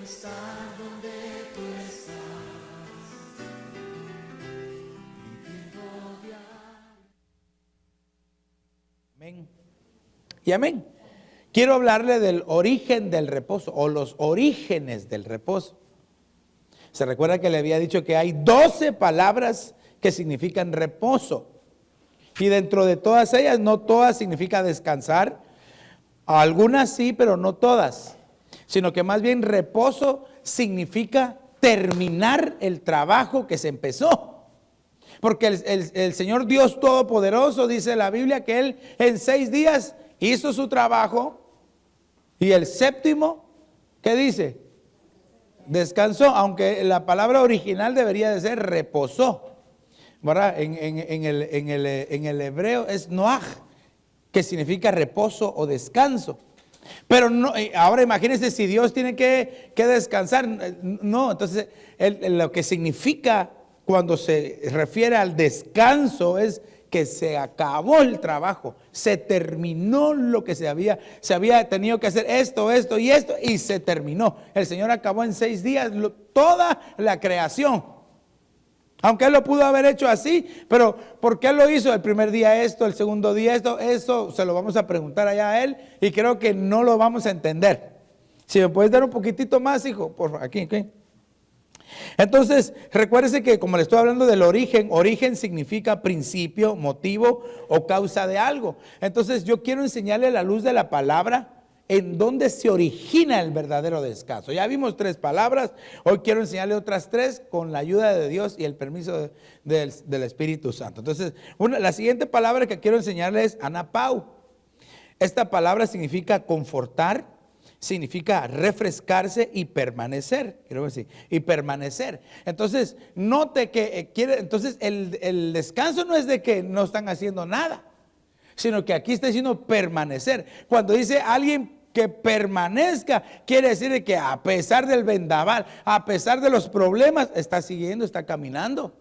estar donde tú estás, viviendo diario. Amén. Y amén. Quiero hablarle del origen del reposo o los orígenes del reposo. Se recuerda que le había dicho que hay 12 palabras que significan reposo. Y dentro de todas ellas, no todas significa descansar. Algunas sí, pero no todas. Sino que más bien reposo significa terminar el trabajo que se empezó. Porque el Señor Dios Todopoderoso, dice la Biblia, que Él en 6 días hizo su trabajo. Y el séptimo, ¿qué dice? Descansó, aunque la palabra original debería de ser reposó, ¿verdad? En el hebreo es noaj, que significa reposo o descanso. Pero no, ahora imagínense si Dios tiene que descansar. No, entonces lo que significa cuando se refiere al descanso es que se acabó el trabajo, se terminó lo que se había tenido que hacer, esto y se terminó. El Señor acabó en 6 días toda la creación. Aunque Él lo pudo haber hecho así, pero ¿por qué lo hizo? El primer día esto, el segundo día esto, eso se lo vamos a preguntar allá a Él y creo que no lo vamos a entender. Si me puedes dar un poquitito más, hijo, por favor, aquí. Entonces, recuérdese que como le estoy hablando del origen significa principio, motivo o causa de algo. Entonces, yo quiero enseñarle a la luz de la palabra en dónde se origina el verdadero descanso. Ya vimos 3 palabras, hoy quiero enseñarle otras 3 con la ayuda de Dios y el permiso del Espíritu Santo. Entonces, la siguiente palabra que quiero enseñarle es anapau. Esta palabra significa confortar, significa refrescarse y permanecer, quiero decir, y permanecer. Entonces, note que entonces el descanso no es de que no están haciendo nada, sino que aquí está diciendo permanecer. Cuando dice alguien que permanezca, quiere decir de que a pesar del vendaval, a pesar de los problemas, está siguiendo, está caminando.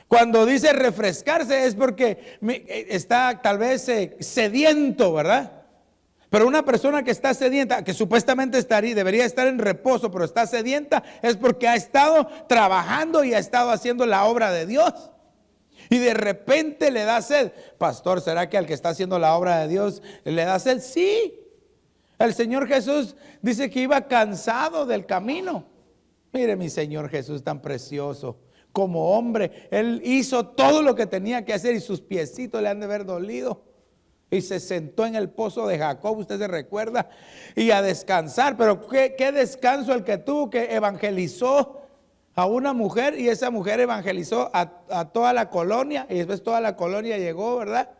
Cuando dice refrescarse es porque está tal vez sediento, ¿verdad? Pero una persona que está sedienta, que supuestamente debería estar en reposo, pero está sedienta, es porque ha estado trabajando y ha estado haciendo la obra de Dios. Y de repente le da sed. Pastor, ¿será que al que está haciendo la obra de Dios le da sed? Sí. El Señor Jesús dice que iba cansado del camino. Mire mi Señor Jesús tan precioso. Como hombre, Él hizo todo lo que tenía que hacer y sus piecitos le han de haber dolido. Y se sentó en el pozo de Jacob, usted se recuerda, y a descansar. Pero qué descanso el que tuvo, que evangelizó a una mujer y esa mujer evangelizó a toda la colonia y después toda la colonia llegó, ¿verdad?,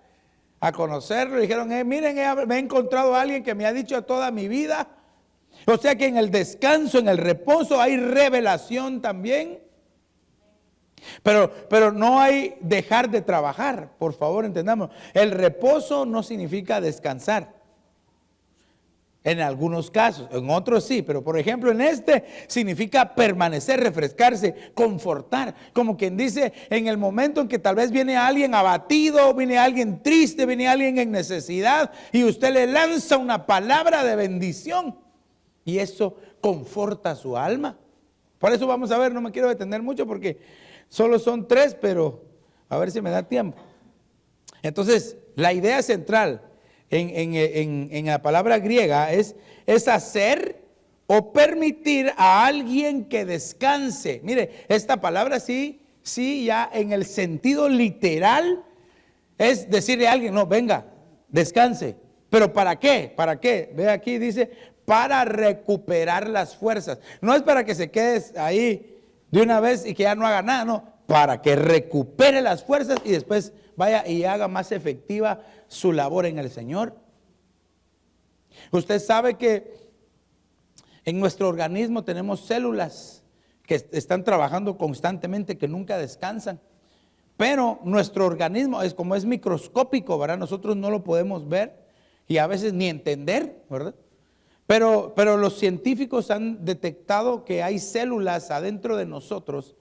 a conocerlo. Y dijeron, miren, me he encontrado a alguien que me ha dicho toda mi vida. O sea que en el descanso, en el reposo hay revelación también. Pero no hay dejar de trabajar, por favor, entendamos. El reposo no significa descansar. En algunos casos, en otros sí, pero por ejemplo en este significa permanecer, refrescarse, confortar. Como quien dice, en el momento en que tal vez viene alguien abatido, viene alguien triste, viene alguien en necesidad y usted le lanza una palabra de bendición y eso conforta su alma. Por eso vamos a ver, no me quiero detener mucho porque solo son 3, pero a ver si me da tiempo. Entonces, la idea central en la palabra griega es hacer o permitir a alguien que descanse. Mire, esta palabra sí, ya en el sentido literal es decirle a alguien, no, venga, descanse. ¿Pero para qué? ¿Para qué? Ve aquí, dice, para recuperar las fuerzas. No es para que se quede ahí de una vez y que ya no haga nada, no, para que recupere las fuerzas y después vaya y haga más efectiva su labor en el Señor. Usted sabe que en nuestro organismo tenemos células que están trabajando constantemente, que nunca descansan. Pero nuestro organismo como es microscópico, ¿verdad? Nosotros no lo podemos ver y a veces ni entender, ¿verdad? Pero los científicos han detectado que hay células adentro de nosotros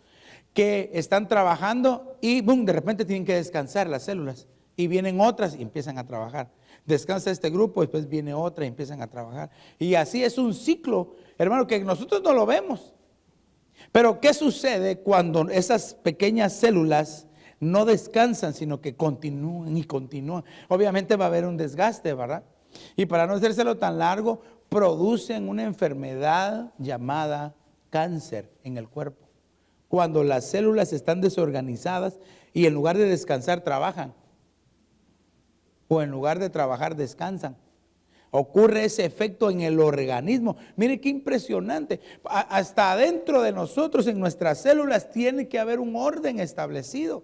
que están trabajando y boom, de repente tienen que descansar las células y vienen otras y empiezan a trabajar. Descansa este grupo, después viene otra y empiezan a trabajar. Y así es un ciclo, hermano, que nosotros no lo vemos. Pero ¿qué sucede cuando esas pequeñas células no descansan, sino que continúan y continúan? Obviamente va a haber un desgaste, ¿verdad? Y para no hacérselo tan largo, producen una enfermedad llamada cáncer en el cuerpo. Cuando las células están desorganizadas y en lugar de descansar trabajan, o en lugar de trabajar descansan. Ocurre ese efecto en el organismo. Mire qué impresionante. Hasta adentro de nosotros, en nuestras células, tiene que haber un orden establecido.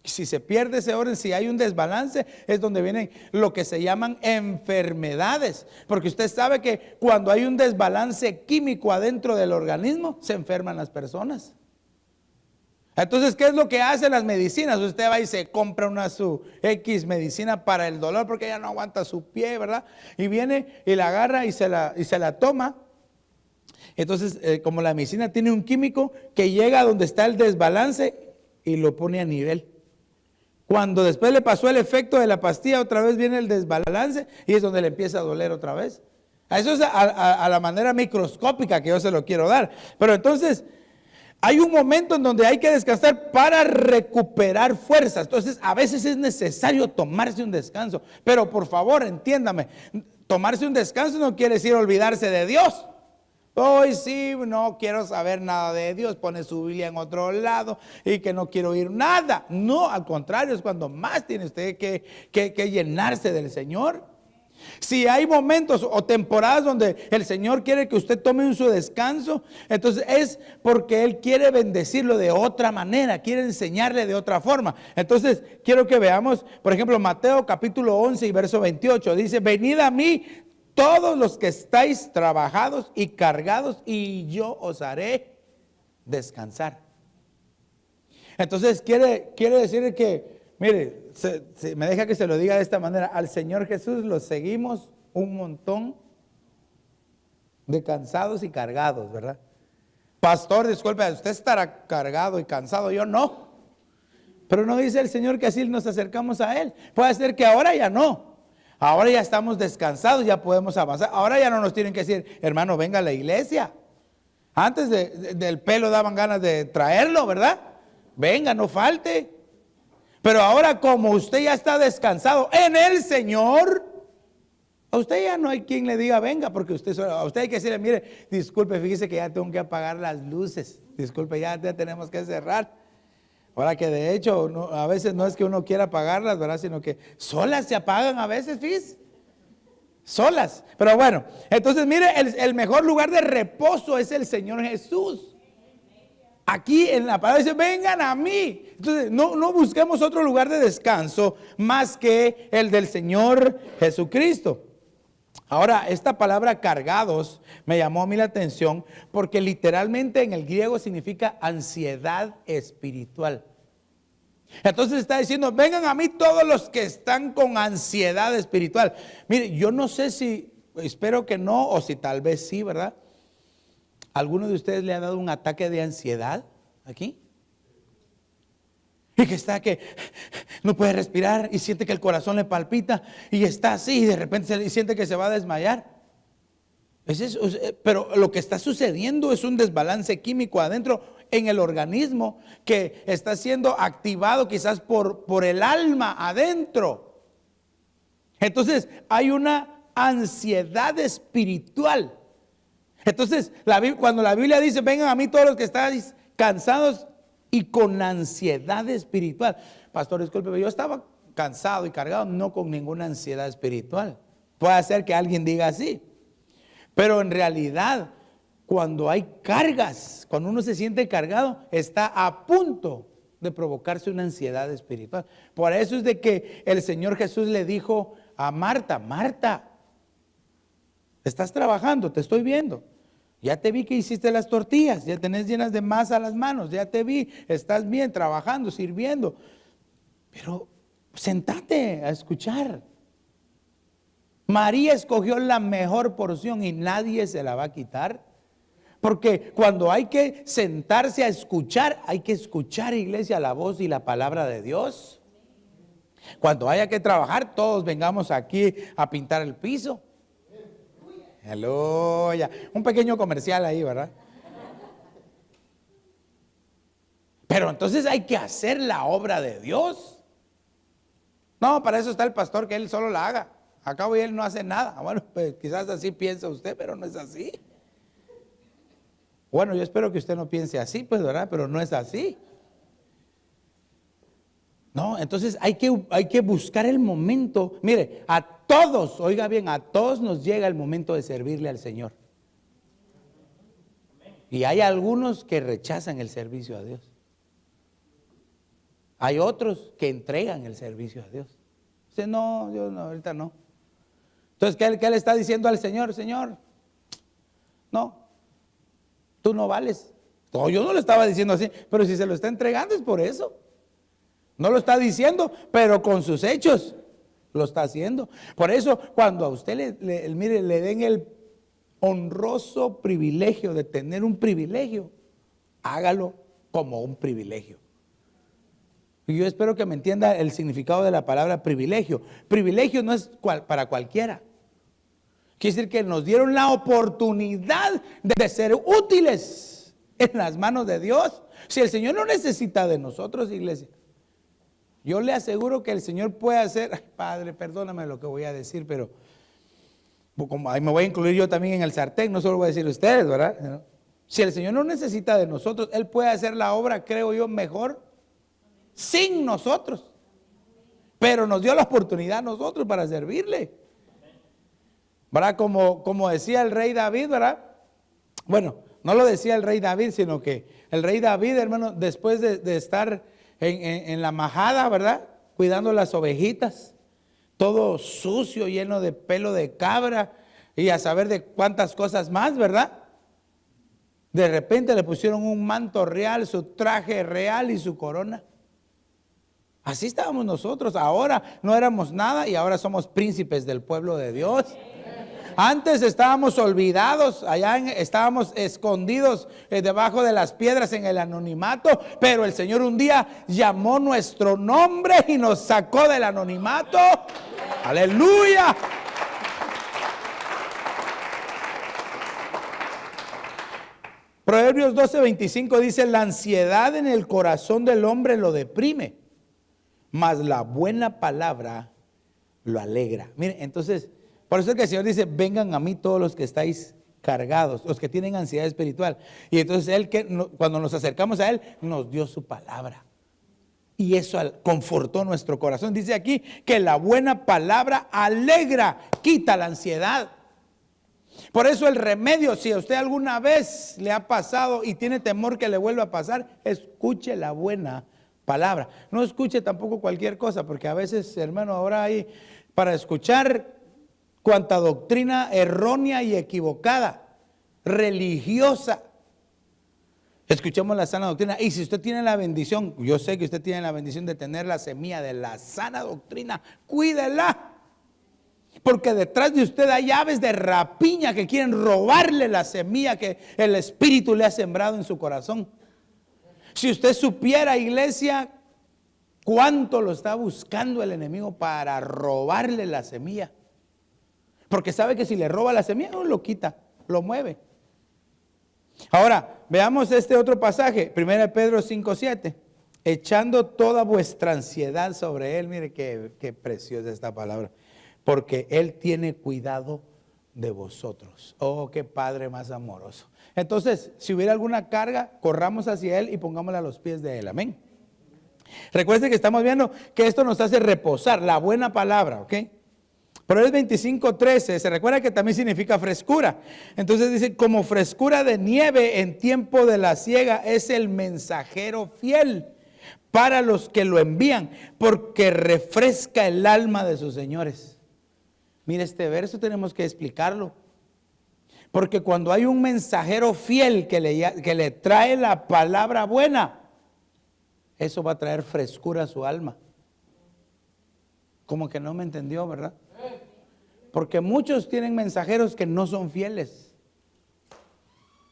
Si se pierde ese orden, si hay un desbalance, es donde vienen lo que se llaman enfermedades. Porque usted sabe que cuando hay un desbalance químico adentro del organismo, se enferman las personas. Entonces, ¿qué es lo que hacen las medicinas? Usted va y se compra su X medicina para el dolor porque ya no aguanta su pie, ¿verdad? Y viene y la agarra y se la toma. Entonces, como la medicina tiene un químico que llega a donde está el desbalance y lo pone a nivel. Cuando después le pasó el efecto de la pastilla, otra vez viene el desbalance y es donde le empieza a doler otra vez. Eso es a la manera microscópica que yo se lo quiero dar. Pero entonces, hay un momento en donde hay que descansar para recuperar fuerzas. Entonces, a veces es necesario tomarse un descanso. Pero por favor, entiéndame, tomarse un descanso no quiere decir olvidarse de Dios. Hoy sí, no quiero saber nada de Dios, pone su Biblia en otro lado y que no quiero oír nada. No, al contrario, es cuando más tiene usted que llenarse del Señor. Si hay momentos o temporadas donde el Señor quiere que usted tome su descanso, entonces es porque Él quiere bendecirlo de otra manera, quiere enseñarle de otra forma. Entonces quiero que veamos, por ejemplo, Mateo capítulo 11 y verso 28, dice: venid a mí todos los que estáis trabajados y cargados, y yo os haré descansar. Entonces quiere decir que, mire, me deja que se lo diga de esta manera: al Señor Jesús lo seguimos un montón de cansados y cargados, ¿verdad? Pastor, disculpe, usted estará cargado y cansado, yo no. Pero no dice el Señor que así nos acercamos a Él. Puede ser que ahora ya no. Ahora ya estamos descansados, ya podemos avanzar. Ahora ya no nos tienen que decir: hermano, venga a la iglesia. Antes del pelo daban ganas de traerlo, ¿verdad? Venga, no falte. Pero ahora, como usted ya está descansado en el Señor, a usted ya no hay quien le diga venga, porque a usted hay que decirle: mire, disculpe, fíjese que ya tengo que apagar las luces. Disculpe, ya tenemos que cerrar. Ahora que de hecho, a veces no es que uno quiera apagarlas, ¿verdad? Sino que solas se apagan a veces, fíjese. Solas. Pero bueno, entonces mire, el mejor lugar de reposo es el Señor Jesús. Aquí en la palabra dice: vengan a mí. Entonces no busquemos otro lugar de descanso más que el del Señor Jesucristo. Ahora, esta palabra cargados me llamó a mí la atención porque literalmente en el griego significa ansiedad espiritual. Entonces está diciendo: vengan a mí todos los que están con ansiedad espiritual. Mire, yo no sé si, espero que no, o si tal vez sí, ¿verdad? ¿Alguno de ustedes le ha dado un ataque de ansiedad aquí? Y que está que no puede respirar y siente que el corazón le palpita y está así y de repente siente que se va a desmayar. Pero lo que está sucediendo es un desbalance químico adentro en el organismo que está siendo activado quizás por el alma adentro. Entonces hay una ansiedad espiritual. Entonces cuando la Biblia dice: vengan a mí todos los que estáis cansados y con ansiedad espiritual. Pastor, disculpe, yo estaba cansado y cargado, no con ninguna ansiedad espiritual. Puede ser que alguien diga así. Pero en realidad, cuando hay cargas, cuando uno se siente cargado, está a punto de provocarse una ansiedad espiritual. Por eso es de que el Señor Jesús le dijo a Marta: Marta, estás trabajando, te estoy viendo. Ya te vi que hiciste las tortillas, ya tenés llenas de masa las manos, ya te vi, estás bien trabajando, sirviendo. Pero sentate a escuchar. María escogió la mejor porción y nadie se la va a quitar. Porque cuando hay que sentarse a escuchar, hay que escuchar, iglesia, la voz y la palabra de Dios. Cuando haya que trabajar, todos vengamos aquí a pintar el piso. Aleluya. Un pequeño comercial ahí, ¿verdad? Pero entonces hay que hacer la obra de Dios. No, para eso está el pastor, que él solo la haga. Acabo y él no hace nada. Bueno, pues quizás así piensa usted, pero no es así. Bueno, yo espero que usted no piense así, pues, ¿verdad? Pero no es así. No, entonces hay que buscar el momento. Mire, a todos, oiga bien, a todos nos llega el momento de servirle al Señor. Y hay algunos que rechazan el servicio a Dios. Hay otros que entregan el servicio a Dios. Dice, no, yo no, ahorita no. Entonces, ¿qué le está diciendo al Señor? Señor, no, tú no vales. No, yo no le estaba diciendo así, pero si se lo está entregando es por eso. No lo está diciendo, pero con sus hechos lo está haciendo. Por eso, cuando a usted mire, le den el honroso privilegio de tener un privilegio, hágalo como un privilegio. Y yo espero que me entienda el significado de la palabra privilegio. Privilegio no es para cualquiera. Quiere decir que nos dieron la oportunidad de ser útiles en las manos de Dios. Si el Señor no necesita de nosotros, iglesia, yo le aseguro que el Señor puede hacer, ay, Padre, perdóname lo que voy a decir, pero como ahí me voy a incluir yo también en el sartén, no solo voy a decir ustedes, ¿verdad? Si el Señor no necesita de nosotros, Él puede hacer la obra, creo yo, mejor sin nosotros. Pero nos dio la oportunidad a nosotros para servirle. ¿Verdad? Como decía el rey David, ¿verdad? Bueno, no lo decía el rey David, sino que el rey David, hermano, después de estar en la majada, ¿verdad? Cuidando las ovejitas, todo sucio, lleno de pelo de cabra y a saber de cuántas cosas más, ¿verdad? De repente le pusieron un manto real, su traje real y su corona. Así estábamos nosotros. Ahora no éramos nada y ahora somos príncipes del pueblo de Dios. Antes estábamos olvidados, estábamos escondidos debajo de las piedras en el anonimato, pero el Señor un día llamó nuestro nombre y nos sacó del anonimato. Aleluya. Proverbios 12:25 dice, la ansiedad en el corazón del hombre lo deprime, mas la buena palabra lo alegra. Miren, entonces, por eso es que el Señor dice, vengan a mí todos los que estáis cargados, los que tienen ansiedad espiritual. Y entonces Él, cuando nos acercamos a Él, nos dio su palabra. Y eso confortó nuestro corazón. Dice aquí que la buena palabra alegra, quita la ansiedad. Por eso el remedio, si a usted alguna vez le ha pasado y tiene temor que le vuelva a pasar, escuche la buena palabra. No escuche tampoco cualquier cosa, porque a veces, hermano, ahora hay para escuchar cuanta doctrina errónea y equivocada, religiosa. Escuchemos la sana doctrina. Y si usted tiene la bendición, yo sé que usted tiene la bendición de tener la semilla de la sana doctrina, cuídela. Porque detrás de usted hay aves de rapiña que quieren robarle la semilla que el Espíritu le ha sembrado en su corazón. Si usted supiera, iglesia, cuánto lo está buscando el enemigo para robarle la semilla. Porque sabe que si le roba la semilla, no lo quita, lo mueve. Ahora, veamos este otro pasaje, 1 Pedro 5:7. Echando toda vuestra ansiedad sobre Él. Mire qué preciosa esta palabra. Porque Él tiene cuidado de vosotros. Oh, qué Padre más amoroso. Entonces, si hubiera alguna carga, corramos hacia Él y pongámosla a los pies de Él. Amén. Recuerde que estamos viendo que esto nos hace reposar, la buena palabra, ¿ok? Proverbios 25:13, se recuerda que también significa frescura. Entonces dice, como frescura de nieve en tiempo de la siega es el mensajero fiel para los que lo envían, porque refresca el alma de sus señores. Mire, este verso tenemos que explicarlo. Porque cuando hay un mensajero fiel que le trae la palabra buena, eso va a traer frescura a su alma. Como que no me entendió, ¿verdad? Porque muchos tienen mensajeros que no son fieles.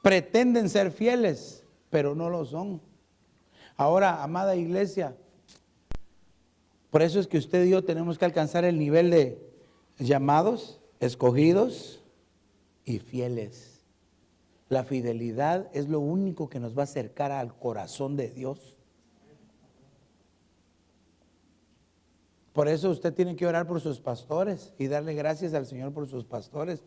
Pretenden ser fieles, pero no lo son. Ahora, amada iglesia, Por eso es que usted y yo tenemos que alcanzar el nivel de llamados, escogidos y fieles. La fidelidad es lo único que nos va a acercar al corazón de Dios. Por eso usted tiene que orar por sus pastores y darle gracias al Señor por sus pastores,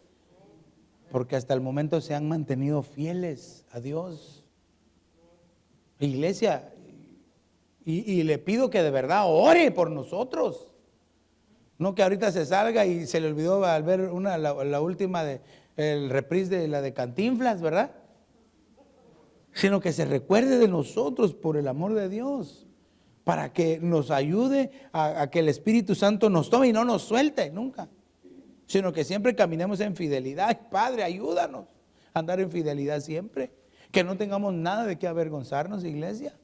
porque hasta el momento se han mantenido fieles a Dios. Iglesia, y le pido que de verdad ore por nosotros. No que ahorita se salga y se le olvidó al ver la última el reprise de la de Cantinflas, ¿verdad? Sino que se recuerde de nosotros por el amor de Dios, para que nos ayude a que el Espíritu Santo nos tome y no nos suelte nunca, sino que siempre caminemos en fidelidad. Padre, ayúdanos a andar en fidelidad siempre, que no tengamos nada de qué avergonzarnos, iglesia.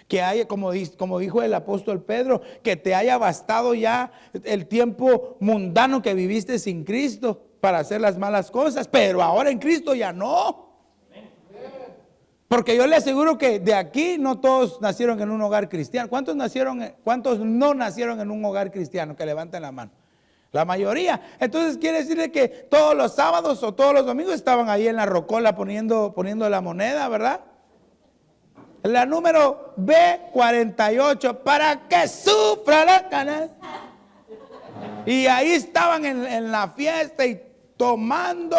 Que haya, como dijo el apóstol Pedro, que te haya bastado ya el tiempo mundano que viviste sin Cristo para hacer las malas cosas, pero ahora en Cristo ya no. Porque yo le aseguro que de aquí no todos nacieron en un hogar cristiano. ¿Cuántos no nacieron en un hogar cristiano? Que levanten la mano. La mayoría. Entonces quiere decirle que todos los sábados o todos los domingos estaban ahí en la rocola poniendo la moneda, ¿verdad? La número B48, para que sufra la canal. Y ahí estaban en la fiesta y tomando.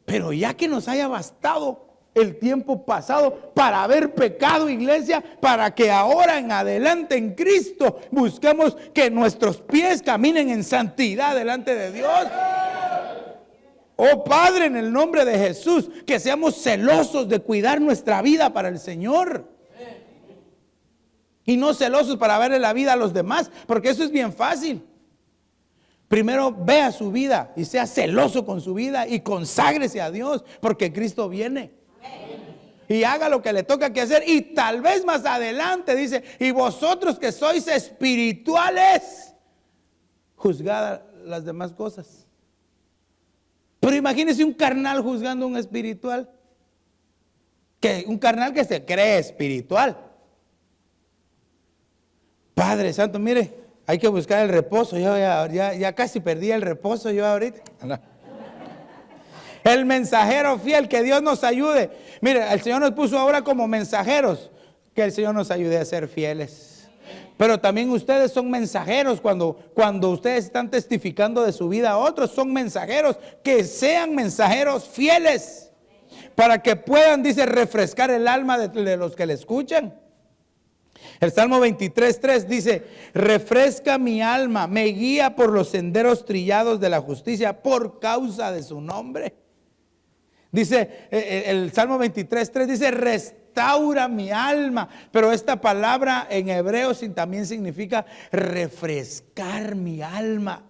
Pero ya que nos haya bastado el tiempo pasado para haber pecado, iglesia, para que ahora en adelante en Cristo busquemos que nuestros pies caminen en santidad delante de Dios. Oh Padre, en el nombre de Jesús, que seamos celosos de cuidar nuestra vida para el Señor. Y no celosos para verle la vida a los demás, porque eso es bien fácil. Primero vea su vida y sea celoso con su vida y conságrese a Dios, porque Cristo viene. Y haga lo que le toca que hacer. Y tal vez más adelante dice, y vosotros que sois espirituales, juzgad las demás cosas. Pero imagínese un carnal juzgando a un espiritual. Un carnal que se cree espiritual. Padre Santo, mire, hay que buscar el reposo. Yo ya casi perdí el reposo yo ahorita. No. El mensajero fiel, que Dios nos ayude. Mire, el Señor nos puso ahora como mensajeros. Que el Señor nos ayude a ser fieles. Pero también ustedes son mensajeros cuando ustedes están testificando de su vida a otros. Son mensajeros, que sean mensajeros fieles. Para que puedan, dice, refrescar el alma de los que le escuchan. El Salmo 23:3 dice, refresca mi alma, me guía por los senderos trillados de la justicia por causa de su nombre. Dice el Salmo 23:3 dice, restaura mi alma. Pero esta palabra en hebreo también significa refrescar mi alma.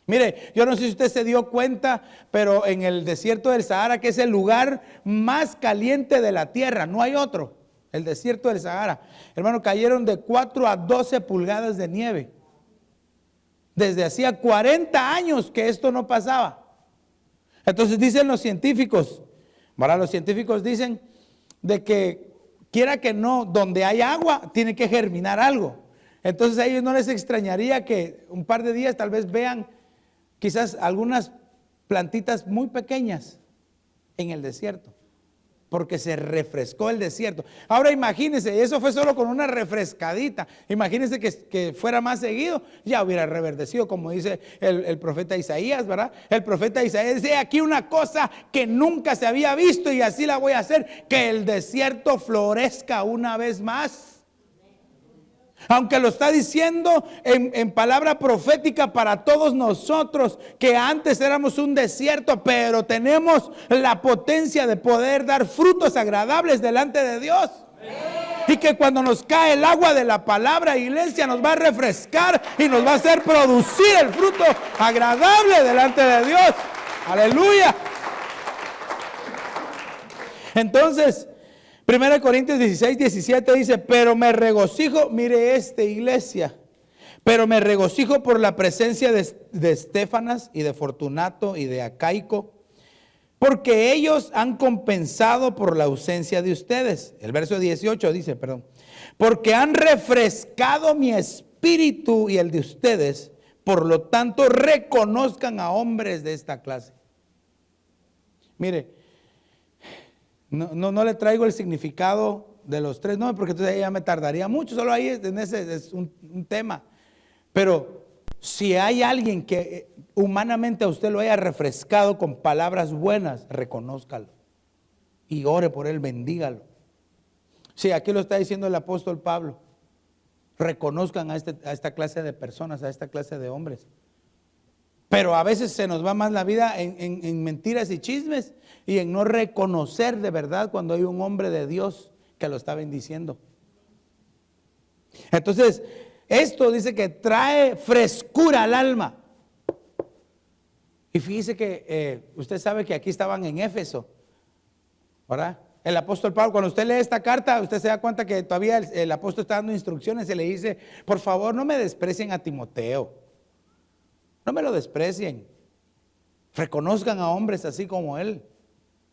Mire, yo no sé si usted se dio cuenta, pero en el desierto del Sahara, que es el lugar más caliente de la tierra, no hay otro, el desierto del Sahara, hermano, cayeron de 4 a 12 pulgadas de nieve. Desde hacía 40 años que esto no pasaba. Entonces dicen los científicos, ¿verdad? Los científicos dicen de que quiera que no, donde hay agua tiene que germinar algo. Entonces a ellos no les extrañaría que un par de días tal vez vean quizás algunas plantitas muy pequeñas en el desierto, porque se refrescó el desierto. Ahora imagínense, eso fue solo con una refrescadita. Imagínense que fuera más seguido, ya hubiera reverdecido, como dice el profeta Isaías, ¿verdad? El profeta Isaías dice, aquí una cosa que nunca se había visto y así la voy a hacer, que el desierto florezca una vez más. Aunque lo está diciendo en palabra profética para todos nosotros, que antes éramos un desierto, pero tenemos la potencia de poder dar frutos agradables delante de Dios. Y que cuando nos cae el agua de la palabra, iglesia, nos va a refrescar y nos va a hacer producir el fruto agradable delante de Dios. Aleluya. Entonces, 1 Corintios 16:17 dice, pero me regocijo, mire iglesia, pero me regocijo por la presencia de Estéfanas y de Fortunato y de Acaico, porque ellos han compensado por la ausencia de ustedes. El verso 18 dice, porque han refrescado mi espíritu y el de ustedes, por lo tanto reconozcan a hombres de esta clase. Mire, no le traigo el significado de los tres nombres, porque entonces ya me tardaría mucho, solo ahí en ese es un tema. Pero si hay alguien que humanamente a usted lo haya refrescado con palabras buenas, reconózcalo y ore por él, bendígalo. Sí, aquí lo está diciendo el apóstol Pablo. Reconozcan a esta clase de personas, a esta clase de hombres. Pero a veces se nos va más la vida en mentiras y chismes y en no reconocer de verdad cuando hay un hombre de Dios que lo está bendiciendo. Entonces, esto dice que trae frescura al alma. Y fíjese que usted sabe que aquí estaban en Éfeso, ¿verdad? El apóstol Pablo, cuando usted lee esta carta, usted se da cuenta que todavía el apóstol está dando instrucciones y le dice, por favor no me desprecien a Timoteo, no me lo desprecien, reconozcan a hombres así como él,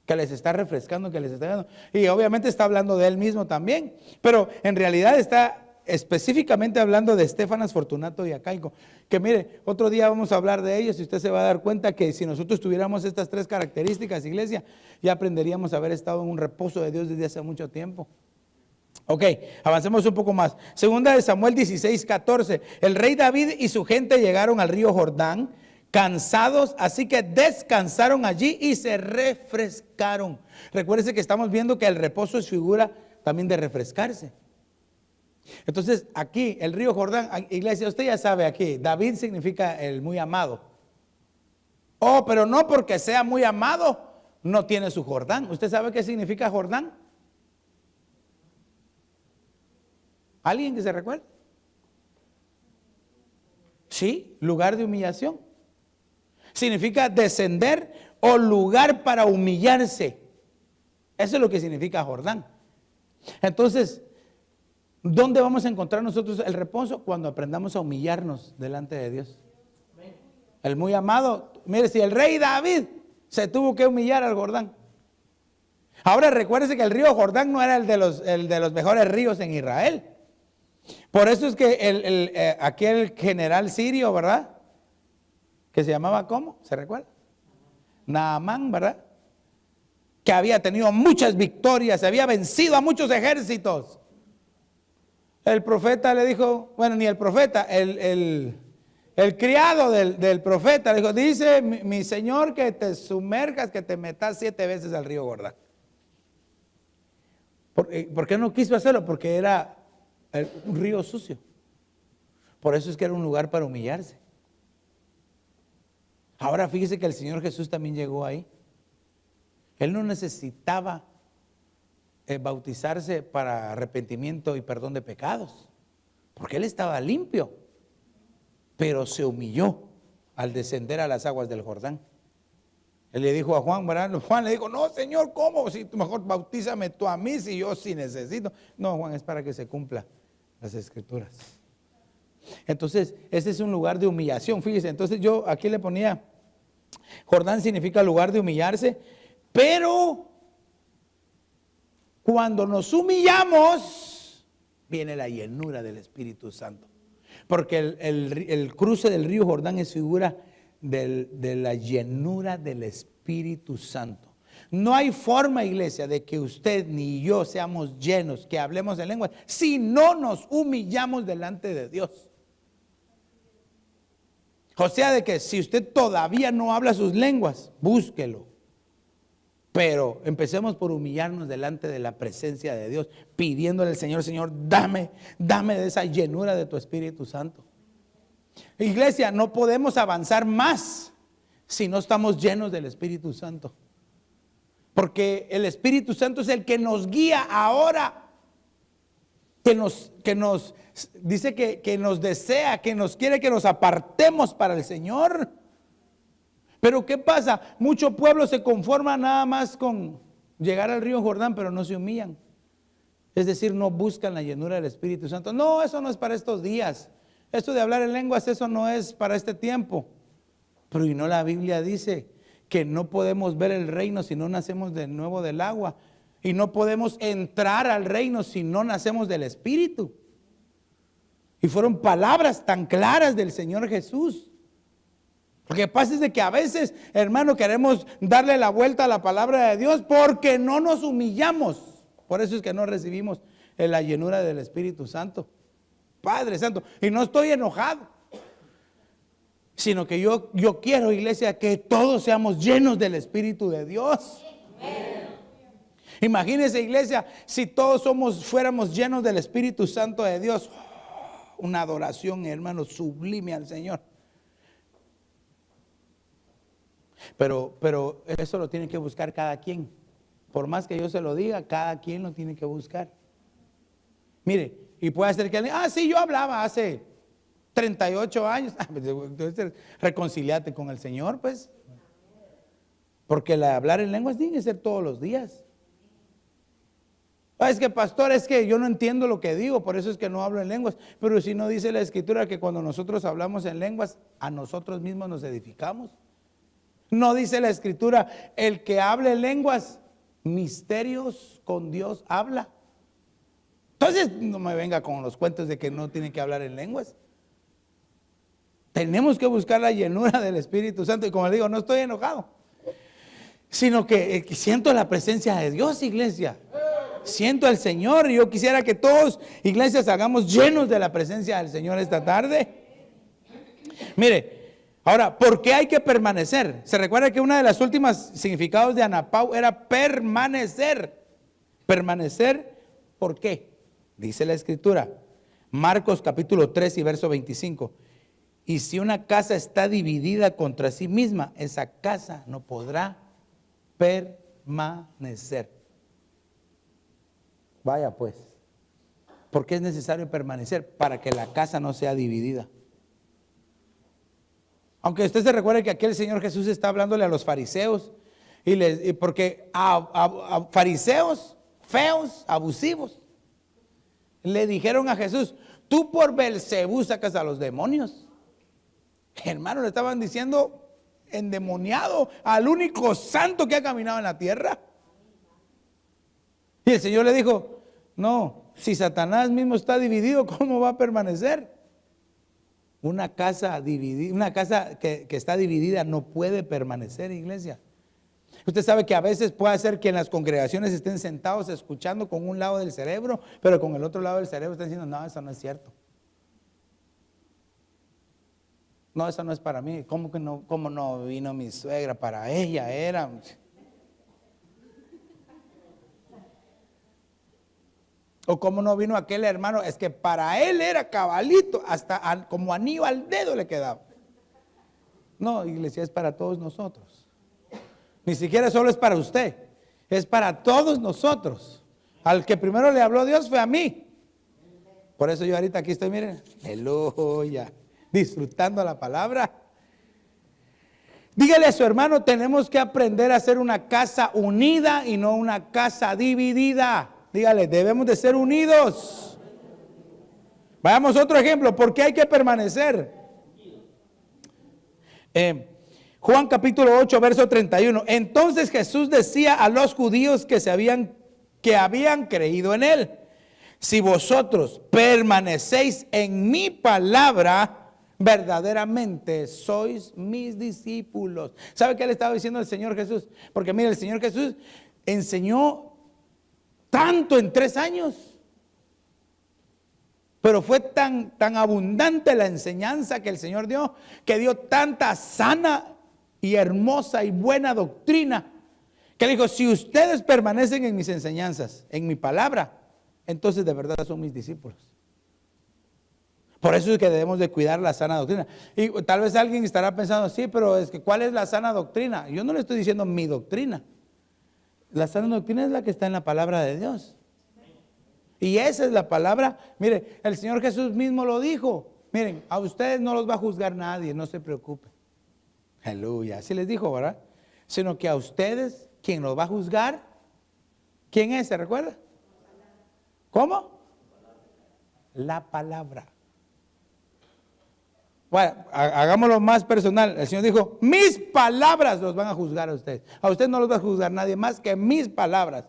que les está refrescando, que les está dando. Y obviamente está hablando de él mismo también, pero en realidad está específicamente hablando de Estefanas, Fortunato y Acaico, que mire, otro día vamos a hablar de ellos y usted se va a dar cuenta que si nosotros tuviéramos estas tres características, iglesia, ya aprenderíamos a haber estado en un reposo de Dios desde hace mucho tiempo. Ok, avancemos un poco más. Segunda de Samuel 16:14. El rey David y su gente llegaron al río Jordán cansados, así que descansaron allí y se refrescaron. Recuérdese que estamos viendo que el reposo es figura también de refrescarse. Entonces aquí el río Jordán, iglesia, usted ya sabe aquí, David significa el muy amado. Oh, pero no porque sea muy amado, no tiene su Jordán. ¿Usted sabe qué significa Jordán? ¿Alguien que se recuerde? Sí, lugar de humillación. Significa descender o lugar para humillarse. Eso es lo que significa Jordán. Entonces, ¿dónde vamos a encontrar nosotros el reposo? Cuando aprendamos a humillarnos delante de Dios. El muy amado, mire, si el rey David se tuvo que humillar al Jordán. Ahora recuérdese que el río Jordán no era el de los mejores ríos en Israel. Por eso es que aquel general sirio, ¿verdad? Que se llamaba ¿cómo? ¿Se recuerda? Naamán, ¿verdad? Que había tenido muchas victorias, había vencido a muchos ejércitos. El profeta le dijo, bueno, ni el profeta, el criado del profeta le dijo, dice mi señor que te sumerjas, que te metas 7 veces al río Jordán. ¿Por qué no quiso hacerlo? Porque era un río sucio. Por eso es que era un lugar para humillarse. Ahora fíjese que el Señor Jesús también llegó ahí. Él no necesitaba bautizarse para arrepentimiento y perdón de pecados, porque Él estaba limpio, pero se humilló al descender a las aguas del Jordán. Él le dijo a Juan, ¿verdad? Juan le dijo, no Señor, ¿cómo? Si mejor bautízame tú a mí, si yo sí necesito. No, Juan, es para que se cumpla las escrituras. Entonces, ese es un lugar de humillación, fíjese. Entonces yo aquí le ponía, Jordán significa lugar de humillarse, pero cuando nos humillamos, viene la llenura del Espíritu Santo. Porque el cruce del río Jordán es figura de la llenura del Espíritu Santo. No hay forma, iglesia, de que usted ni yo seamos llenos, que hablemos en lenguas, si no nos humillamos delante de Dios. O sea, de que si usted todavía no habla sus lenguas, búsquelo. Pero empecemos por humillarnos delante de la presencia de Dios, pidiéndole al Señor, Señor, dame de esa llenura de tu Espíritu Santo. Iglesia, no podemos avanzar más si no estamos llenos del Espíritu Santo. Porque el Espíritu Santo es el que nos guía ahora. Que nos dice que nos desea, que nos quiere que nos apartemos para el Señor. Pero ¿qué pasa? Mucho pueblo se conforma nada más con llegar al río Jordán, pero no se humillan. Es decir, no buscan la llenura del Espíritu Santo. No, eso no es para estos días. Esto de hablar en lenguas, eso no es para este tiempo. Pero y no, la Biblia dice que no podemos ver el reino si no nacemos de nuevo del agua. Y no podemos entrar al reino si no nacemos del Espíritu. Y fueron palabras tan claras del Señor Jesús. Lo que pasa es de que a veces, hermano, queremos darle la vuelta a la palabra de Dios porque no nos humillamos. Por eso es que no recibimos la llenura del Espíritu Santo. Padre Santo. Y no estoy enojado, sino que yo quiero, iglesia, que todos seamos llenos del Espíritu de Dios. Imagínense, iglesia, si todos fuéramos llenos del Espíritu Santo de Dios. Una adoración, hermano, sublime al Señor. Pero eso lo tiene que buscar cada quien. Por más que yo se lo diga, cada quien lo tiene que buscar. Mire, y puede ser que alguien, sí, yo hablaba hace 38 años. Entonces, reconciliate con el Señor, pues. Porque hablar en lenguas tiene que ser todos los días. Es que pastor, es que yo no entiendo lo que digo, por eso es que no hablo en lenguas. Pero si no dice la Escritura que cuando nosotros hablamos en lenguas, a nosotros mismos nos edificamos. No dice la Escritura, el que hable en lenguas, misterios con Dios habla. Entonces no me venga con los cuentos de que no tiene que hablar en lenguas. Tenemos que buscar la llenura del Espíritu Santo. Y como le digo, no estoy enojado, sino que siento la presencia de Dios, iglesia. Siento al Señor y yo quisiera que todos, iglesias, hagamos llenos de la presencia del Señor esta tarde. Mire, ahora, ¿por qué hay que permanecer? Se recuerda que una de las últimas significados de Anapau era permanecer. Permanecer, ¿por qué? Dice la Escritura, Marcos capítulo 3 y verso 25. Y si una casa está dividida contra sí misma, esa casa no podrá permanecer. Vaya pues, ¿por qué es necesario permanecer? Para que la casa no sea dividida. Aunque usted se recuerde que aquí el Señor Jesús está hablándole a los fariseos, porque a fariseos feos, abusivos, le dijeron a Jesús, tú por Belcebú sacas a los demonios. Hermano, le estaban diciendo endemoniado al único santo que ha caminado en la tierra. Y el Señor le dijo, no, si Satanás mismo está dividido, ¿cómo va a permanecer? Una casa dividida, una casa que está dividida no puede permanecer, iglesia. Usted sabe que a veces puede ser que en las congregaciones estén sentados escuchando con un lado del cerebro, pero con el otro lado del cerebro están diciendo, no, eso no es cierto. No, eso no es para mí. ¿Cómo que no? ¿Cómo no vino mi suegra? Para ella era. O cómo no vino aquel hermano, es que para él era cabalito, hasta como anillo al dedo le quedaba. No, iglesia, es para todos nosotros. Ni siquiera solo es para usted, es para todos nosotros. Al que primero le habló Dios fue a mí. Por eso yo ahorita aquí estoy, miren, aleluya, disfrutando la palabra. Dígale a su hermano, tenemos que aprender a ser una casa unida y no una casa dividida. Dígale, debemos de ser unidos. Vayamos a otro ejemplo, ¿por qué hay que permanecer? Juan capítulo 8, verso 31. Entonces Jesús decía a los judíos que habían creído en él, si vosotros permanecéis en mi palabra, verdaderamente sois mis discípulos. ¿Sabe qué le estaba diciendo el Señor Jesús? Porque mire, el Señor Jesús enseñó tanto en 3 años, pero fue tan abundante la enseñanza que el Señor dio, que dio tanta sana y hermosa y buena doctrina, que le dijo, si ustedes permanecen en mis enseñanzas, en mi palabra, entonces de verdad son mis discípulos. Por eso es que debemos de cuidar la sana doctrina. Y tal vez alguien estará pensando, sí, pero es que ¿cuál es la sana doctrina? Yo no le estoy diciendo mi doctrina. La sana doctrina es la que está en la palabra de Dios. Y esa es la palabra. Mire, el Señor Jesús mismo lo dijo. Miren, a ustedes no los va a juzgar nadie, no se preocupen. Aleluya. Así les dijo, ¿verdad? Sino que a ustedes, quien los va a juzgar, ¿quién es? ¿Se recuerda? ¿Cómo? La palabra. Bueno, hagámoslo más personal. El Señor dijo, mis palabras los van a juzgar a ustedes. A ustedes no los va a juzgar nadie más que mis palabras.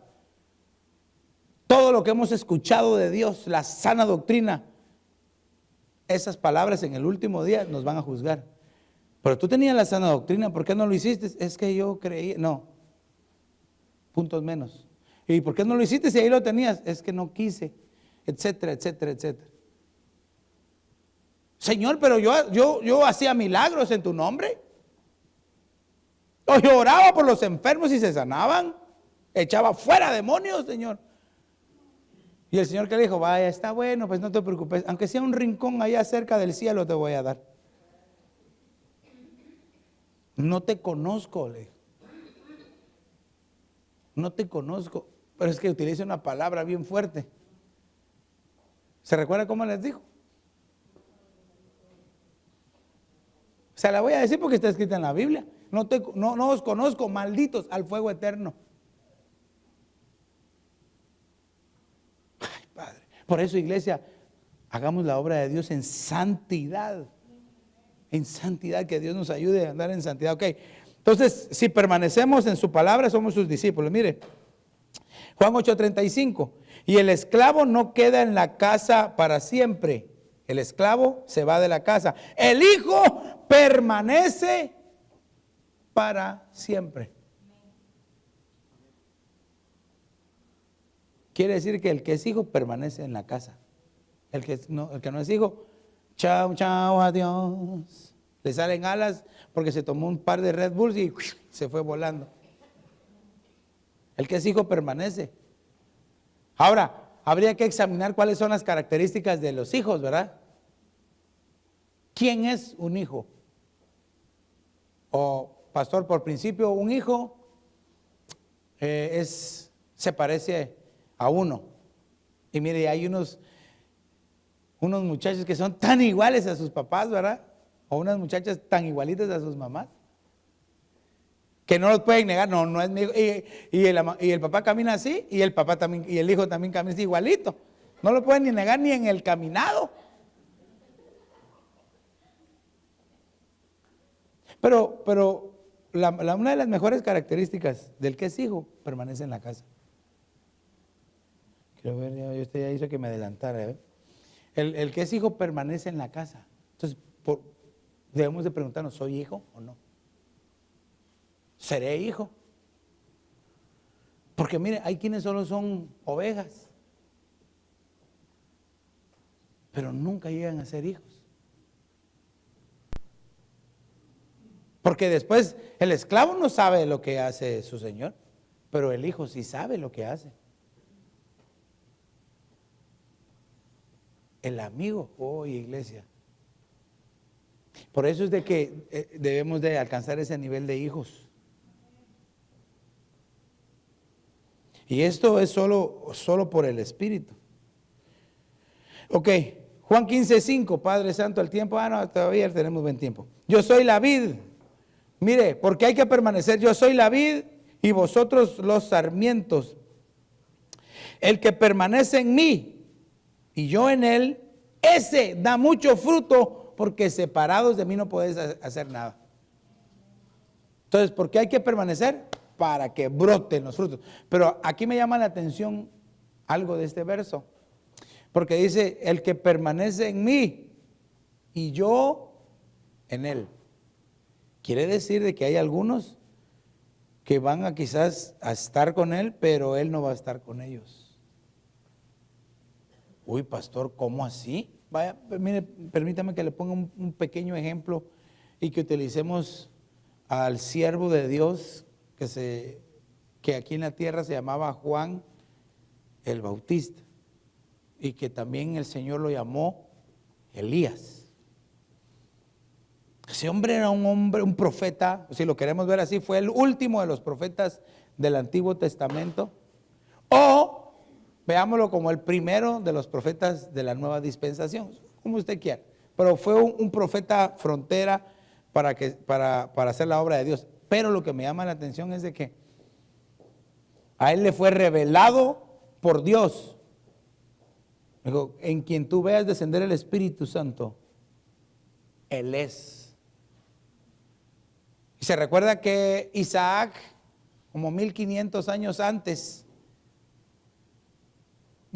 todo lo que hemos escuchado de Dios, la sana doctrina, esas palabras en el último día nos van a juzgar. Pero tú tenías la sana doctrina, ¿por qué no lo hiciste? Es que yo creí, no, puntos menos. ¿Y por qué no lo hiciste si ahí lo tenías? Es que no quise, etcétera, etcétera, etcétera. Señor, pero yo hacía milagros en tu nombre. Yo oraba por los enfermos y se sanaban. Echaba fuera demonios, Señor. Y el Señor que le dijo, vaya, está bueno, pues no te preocupes. Aunque sea un rincón allá cerca del cielo te voy a dar. No te conozco, le dijo. No te conozco. Pero es que utiliza una palabra bien fuerte. ¿Se recuerda cómo les dijo? Se la voy a decir porque está escrita en la Biblia. No os conozco, malditos al fuego eterno. Ay, Padre. Por eso, iglesia, hagamos la obra de Dios en santidad. En santidad, que Dios nos ayude a andar en santidad. Ok, entonces, si permanecemos en su palabra, somos sus discípulos. Mire, Juan 8:35. Y el esclavo no queda en la casa para siempre. El esclavo se va de la casa. El hijo permanece para siempre. Quiere decir que el que es hijo permanece en la casa. El que no es hijo, chao, chao, adiós. Le salen alas porque se tomó un par de Red Bulls y se fue volando. El que es hijo permanece. Ahora, habría que examinar cuáles son las características de los hijos, ¿verdad? ¿Quién es un hijo? O, pastor, por principio, un hijo se parece a uno. Y mire, hay unos muchachos que son tan iguales a sus papás, ¿verdad? O unas muchachas tan igualitas a sus mamás, que no los pueden negar. No es mi hijo. Y el papá camina así, y el papá también, y el hijo también camina así igualito. No lo pueden ni negar ni en el caminado. Pero una de las mejores características del que es hijo permanece en la casa. Quiero ver, usted ya hizo que me adelantara. El que es hijo permanece en la casa. Entonces, debemos de preguntarnos, ¿soy hijo o no? ¿Seré hijo? Porque mire, hay quienes solo son ovejas, pero nunca llegan a ser hijos. Porque después el esclavo no sabe lo que hace su señor, pero el hijo sí sabe lo que hace. El amigo, iglesia. Por eso es de que debemos de alcanzar ese nivel de hijos. Y esto es solo por el Espíritu. Ok, Juan 15:5, Padre Santo, el tiempo, no, todavía tenemos buen tiempo. Yo soy la vid. Mire, porque hay que permanecer, yo soy la vid y vosotros los sarmientos. El que permanece en mí y yo en él, ese da mucho fruto, porque separados de mí no podéis hacer nada. Entonces, ¿por qué hay que permanecer? Para que broten los frutos. Pero aquí me llama la atención algo de este verso, porque dice, el que permanece en mí y yo en él. Quiere decir de que hay algunos que van a quizás a estar con él, pero él no va a estar con ellos. Uy, pastor, ¿cómo así? Vaya, mire, permítame que le ponga un pequeño ejemplo y que utilicemos al siervo de Dios que aquí en la tierra se llamaba Juan el Bautista y que también el Señor lo llamó Elías. Ese hombre era un profeta, si lo queremos ver así, fue el último de los profetas del Antiguo Testamento, o veámoslo como el primero de los profetas de la nueva dispensación, como usted quiera, pero fue un profeta frontera para hacer la obra de Dios. Pero lo que me llama la atención es de que a él le fue revelado por Dios. Dijo, en quien tú veas descender el Espíritu Santo, él es. Y se recuerda que Isaac, como 1500 años antes,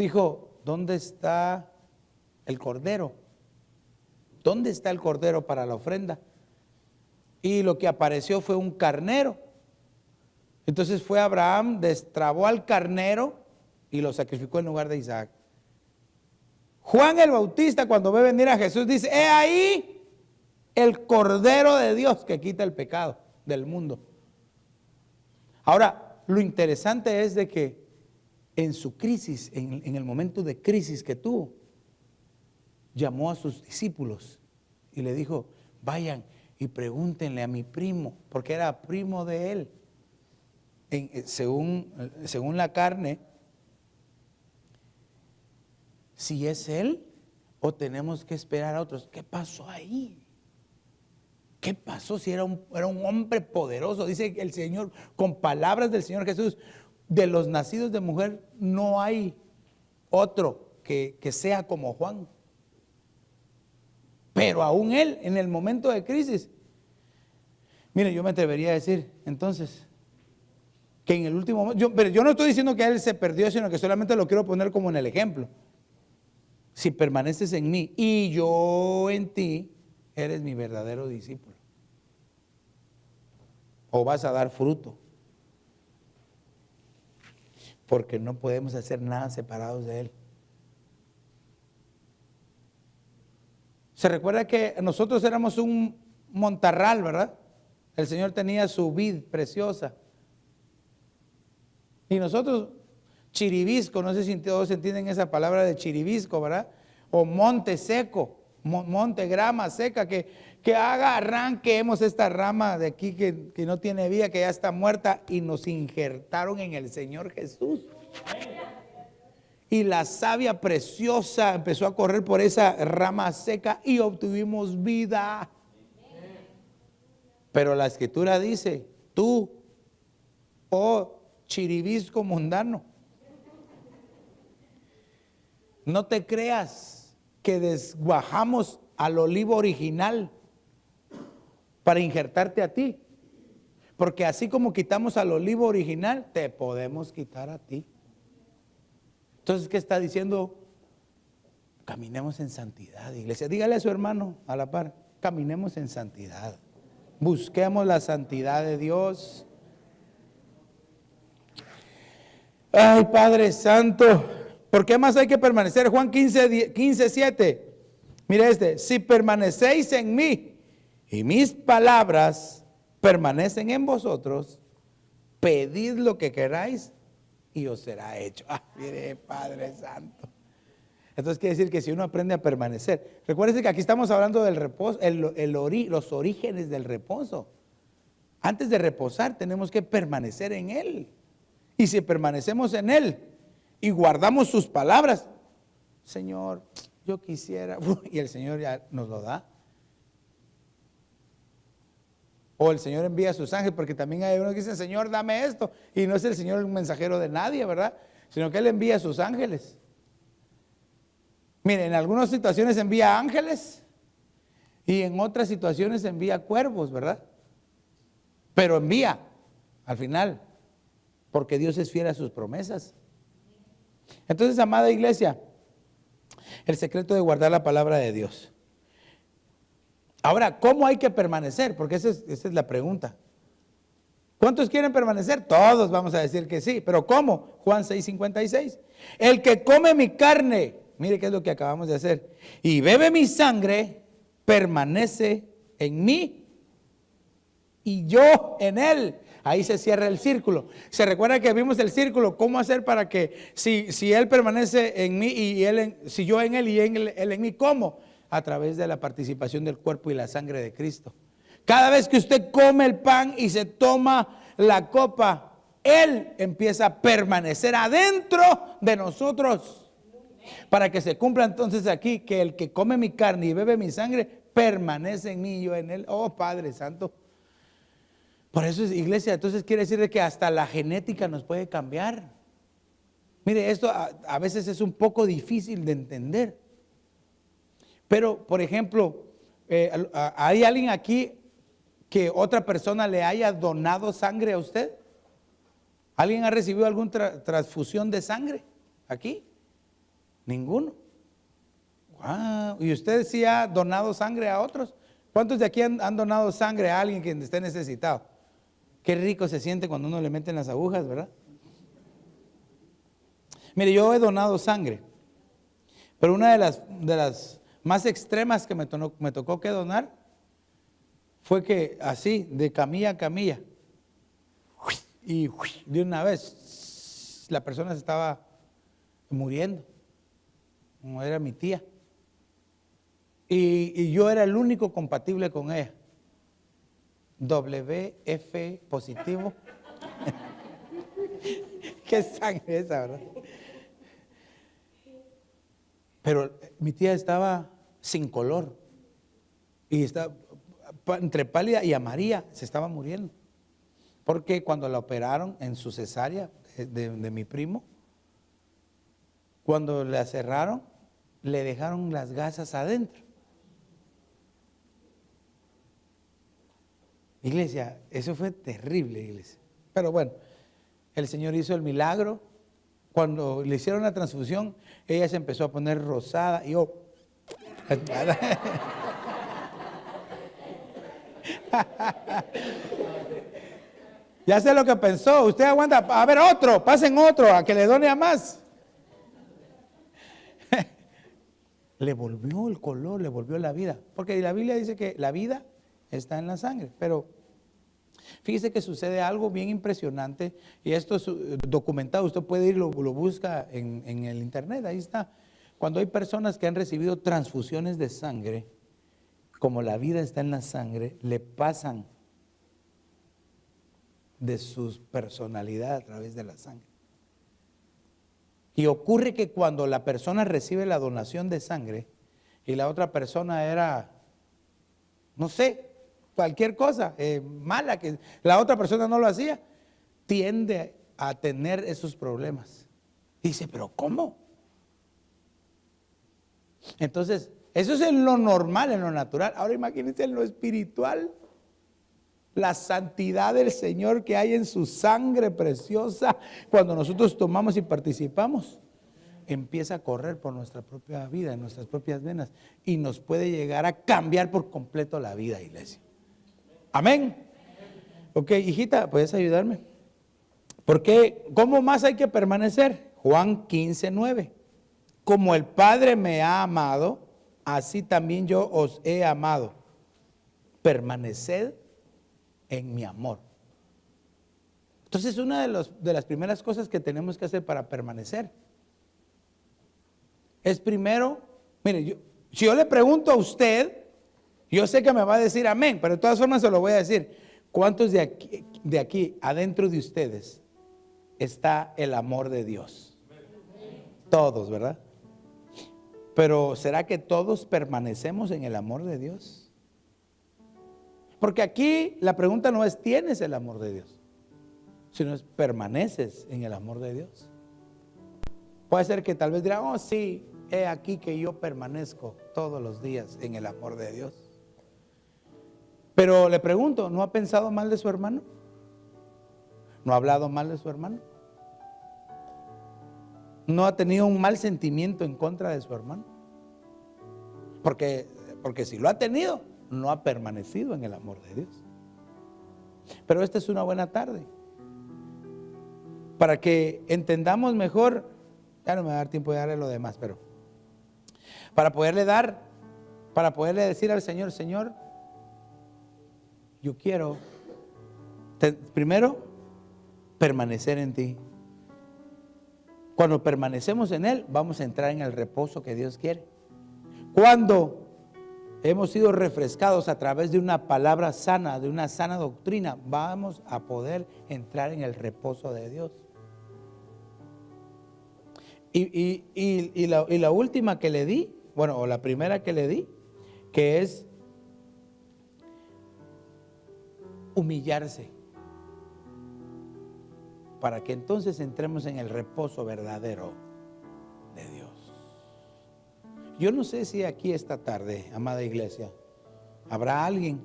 dijo, ¿dónde está el cordero? ¿Dónde está el cordero para la ofrenda? Y lo que apareció fue un carnero. Entonces fue Abraham, destrabó al carnero y lo sacrificó en lugar de Isaac. Juan el Bautista, cuando ve venir a Jesús, dice, he ahí el Cordero de Dios que quita el pecado del mundo. Ahora, lo interesante es de que en su crisis, en el momento de crisis que tuvo, llamó a sus discípulos y le dijo, vayan y pregúntenle a mi primo, porque era primo de él. Según la carne, si es él o tenemos que esperar a otros. ¿Qué pasó ahí? ¿Qué pasó si era un hombre poderoso? Dice el Señor, con palabras del Señor Jesús, de los nacidos de mujer no hay otro que sea como Juan. Pero aún él, en el momento de crisis, mire, yo me atrevería a decir, entonces, que en el último momento, pero yo no estoy diciendo que él se perdió, sino que solamente lo quiero poner como en el ejemplo. Si permaneces en mí y yo en ti, eres mi verdadero discípulo. O vas a dar fruto. Porque no podemos hacer nada separados de él. Se recuerda que nosotros éramos un montarral, ¿verdad? El Señor tenía su vid preciosa. Y nosotros, chiribisco, no sé si todos entienden esa palabra de chiribisco, ¿verdad? O monte seco, monte, grama seca, que arranquemos esta rama de aquí que no tiene vida, que ya está muerta, y nos injertaron en el Señor Jesús. Y la savia preciosa empezó a correr por esa rama seca y obtuvimos vida. Pero la Escritura dice, tú, oh chiribisco mundano, no te creas que desguajamos al olivo original para injertarte a ti. Porque así como quitamos al olivo original, te podemos quitar a ti. Entonces, ¿qué está diciendo? Caminemos en santidad, iglesia. Dígale a su hermano a la par, caminemos en santidad. Busquemos la santidad de Dios. Ay, Padre Santo, ¿por qué más hay que permanecer? Juan 15:7. Mire si permanecéis en mí y mis palabras permanecen en vosotros, pedid lo que queráis y os será hecho. Ah, mire, Padre Santo. Entonces quiere decir que si uno aprende a permanecer, recuérdense que aquí estamos hablando del reposo, los orígenes del reposo. Antes de reposar tenemos que permanecer en Él. Y si permanecemos en Él y guardamos sus palabras, Señor, yo quisiera, y el Señor ya nos lo da. O el Señor envía a sus ángeles, porque también hay unos que dicen, Señor, dame esto. Y no es el Señor un mensajero de nadie, ¿verdad? Sino que Él envía a sus ángeles. Miren, en algunas situaciones envía ángeles y en otras situaciones envía cuervos, ¿verdad? Pero envía al final, porque Dios es fiel a sus promesas. Entonces, amada iglesia, el secreto de guardar la palabra de Dios. Ahora, ¿cómo hay que permanecer? Porque esa es la pregunta. ¿Cuántos quieren permanecer? Todos vamos a decir que sí, pero ¿cómo? Juan 6:56. El que come mi carne, mire qué es lo que acabamos de hacer, y bebe mi sangre, permanece en mí y yo en él. Ahí se cierra el círculo. Se recuerda que vimos el círculo. ¿Cómo hacer para que si él permanece en mí y si yo en él y él en mí, cómo? A través de la participación del cuerpo y la sangre de Cristo. Cada vez que usted come el pan y se toma la copa, Él empieza a permanecer adentro de nosotros. Para que se cumpla entonces aquí que el que come mi carne y bebe mi sangre permanece en mí y yo en él. Oh, Padre Santo. Por eso es iglesia, entonces quiere decir que hasta la genética nos puede cambiar. Mire, esto a veces es un poco difícil de entender. Pero, por ejemplo, ¿hay alguien aquí que otra persona le haya donado sangre a usted? ¿Alguien ha recibido alguna transfusión de sangre aquí? Ninguno. Wow. ¿Y usted sí ha donado sangre a otros? ¿Cuántos de aquí han donado sangre a alguien que esté necesitado? Qué rico se siente cuando uno le meten las agujas, ¿verdad? Mire, yo he donado sangre, pero una de las más extremas que me tocó que donar fue que así, de camilla a camilla, y de una vez la persona se estaba muriendo, como era mi tía. Y yo era el único compatible con ella. WF positivo. Qué sangre esa, ¿verdad? Pero mi tía estaba sin color. Y estaba entre pálida y amarilla, se estaba muriendo. Porque cuando la operaron en su cesárea de mi primo, cuando la cerraron, le dejaron las gasas adentro. Iglesia, eso fue terrible, iglesia. Pero bueno, el Señor hizo el milagro. Cuando le hicieron la transfusión, ella se empezó a poner rosada y yo... Ya sé lo que pensó. Usted aguanta, a ver otro, pasen otro, a que le done a más. Le volvió el color, le volvió la vida. Porque la Biblia dice que la vida está en la sangre. Pero fíjese que sucede algo bien impresionante. Y esto es documentado. Usted puede ir, lo busca en el internet, ahí está. Cuando hay personas que han recibido transfusiones de sangre, como la vida está en la sangre, le pasan de su personalidad a través de la sangre. Y ocurre que cuando la persona recibe la donación de sangre y la otra persona era, no sé, cualquier cosa mala, que la otra persona no lo hacía, tiende a tener esos problemas. Dice, pero ¿cómo? Entonces, eso es en lo normal, en lo natural. Ahora imagínense en lo espiritual. La santidad del Señor que hay en su sangre preciosa, cuando nosotros tomamos y participamos, empieza a correr por nuestra propia vida, en nuestras propias venas, y nos puede llegar a cambiar por completo la vida, iglesia. Amén. Ok, hijita, ¿puedes ayudarme? Porque, ¿cómo más hay que permanecer? Juan 15:9. Como el Padre me ha amado, así también yo os he amado. Permaneced en mi amor. Entonces, una de las primeras cosas que tenemos que hacer para permanecer es primero, mire, si yo le pregunto a usted, yo sé que me va a decir amén, pero de todas formas se lo voy a decir. ¿Cuántos de aquí adentro de ustedes está el amor de Dios? Todos, ¿verdad? Pero ¿será que todos permanecemos en el amor de Dios? Porque aquí la pregunta no es ¿tienes el amor de Dios?, sino es ¿permaneces en el amor de Dios? Puede ser que tal vez dirán, oh sí, he aquí que yo permanezco todos los días en el amor de Dios. Pero le pregunto, ¿no ha pensado mal de su hermano? ¿No ha hablado mal de su hermano? ¿No ha tenido un mal sentimiento en contra de su hermano? Porque si lo ha tenido, no ha permanecido en el amor de Dios. Pero esta es una buena tarde para que entendamos mejor. Ya no me va a dar tiempo de darle lo demás, pero para poderle decir al Señor, Señor, yo quiero primero permanecer en ti. Cuando permanecemos en Él, vamos a entrar en el reposo que Dios quiere. Cuando hemos sido refrescados a través de una palabra sana, de una sana doctrina, vamos a poder entrar en el reposo de Dios. Y la última que le di, bueno, o la primera que le di, que es humillarse, para que entonces entremos en el reposo verdadero de Dios. Yo no sé si aquí esta tarde, amada iglesia, habrá alguien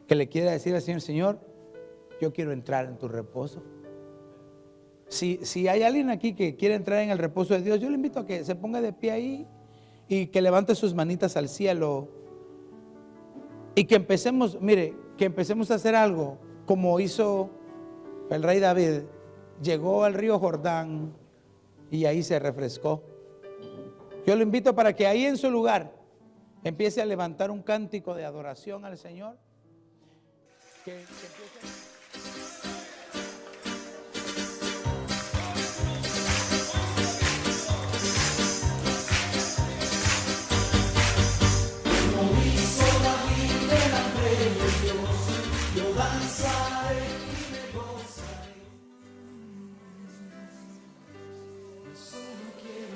que le quiera decir al Señor, Señor, yo quiero entrar en tu reposo. Si hay alguien aquí que quiere entrar en el reposo de Dios, yo le invito a que se ponga de pie ahí y que levante sus manitas al cielo y que empecemos, mire, que empecemos a hacer algo como hizo el rey David. Llegó al río Jordán y ahí se refrescó. Yo lo invito para que ahí en su lugar empiece a levantar un cántico de adoración al Señor. Que empiece...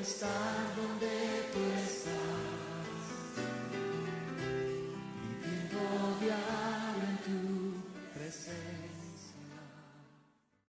Estar